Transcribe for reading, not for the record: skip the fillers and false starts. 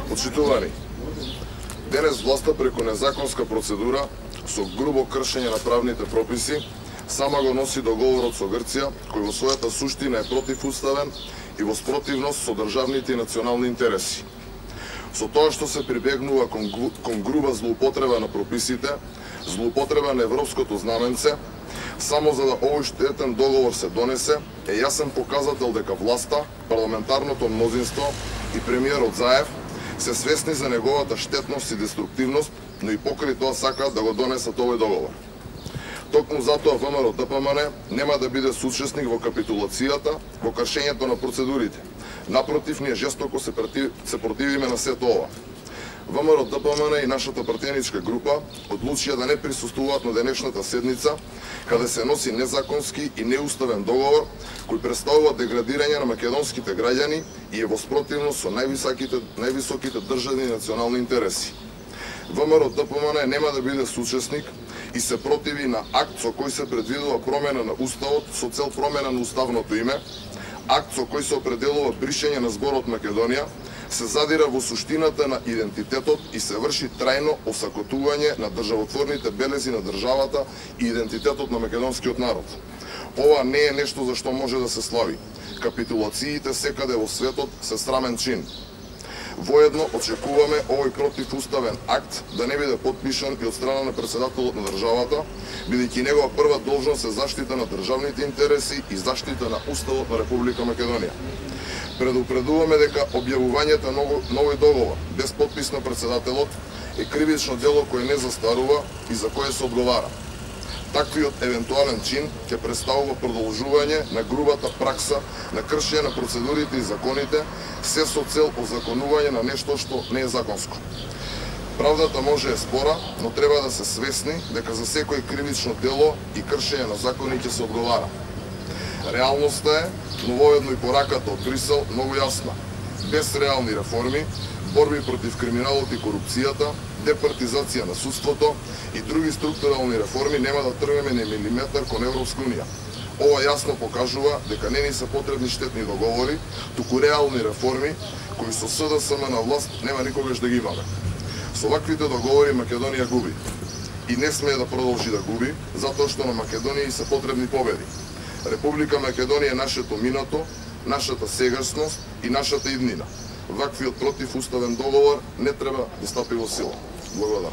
Почитувани, денес власта преку незаконска процедура со грубо кршење на правните прописи сама го носи договорот со Грција, кој во својата суштина е противуставен и во спротивност со државните и национални интереси. Со тоа што се прибегнува кон груба злоупотреба на прописите, злоупотреба на европското знаменце, само за да овој штетен договор се донесе, е јасен показател дека власта, парламентарното мнозинство и премиерот Заев се свесни за неговата штетност и деструктивност, но и покрај тоа сакаат да го донесат овој договор. Токму затоа ВМРО-ДПМН нема да биде соучесник во капитулацијата, во кршењето на процедурите. Напротив, ние жестоко се противиме на сето ова. ВМРО-ДПМН и нашата партијаничка група одлучија да не присуствуваат на денешната седница, каде се носи незаконски и неуставен договор кој представува деградирање на македонските граѓани и е во спротивност со највисоките државни и национални интереси. ВМРО-ДПМН нема да биде соучесник и се противи на акт со кој се предвидува промена на уставот со цел промена на уставното име, акт со кој се определува бришење на зборот Македонија, се задира во суштината на идентитетот и се врши трајно осакотување на државотворните белези на државата и идентитетот на македонскиот народ. Ова не е нешто за што може да се слави. Капитулациите секаде во светот се срамен чин. Воедно очекуваме овој противуставен акт да не биде потпишан и од страна на председателот на државата, бидејќи негова прва должност е заштита на државните интереси и заштита на Уставот на Република Македонија. Предупредуваме дека објавувањето на новој договор без потпис на председателот е кривично дело кое не застарува и за кое се одговара. Таквиот евентуален чин ќе представува продолжување на грубата пракса на кршење на процедурите и законите, се со цел озаконување на нешто што не е законско. Правдата може е спора, но треба да се свесни дека за секој кривично дело и кршење на закони ќе се одговара. Реалноста е, но воедно и пораката од Брисел многу јасна. Без реални реформи, борби против криминалот и корупцијата, департизација на судството и други структурални реформи нема да тргнеме ни милиметар кон Европска унија. Ова јасно покажува дека не ни се потребни штетни договори, туку реални реформи кои со СДСМ на власт нема никогаш да ги имаме. Со ваквите договори Македонија губи. И не смее да продолжи да губи, затоа што на Македонија се потребни победи. Република Македонија е нашето минато, нашата сегашност и нашата иднина. Ваквиот противуставен договор не треба да стапи во сила. Благодарам.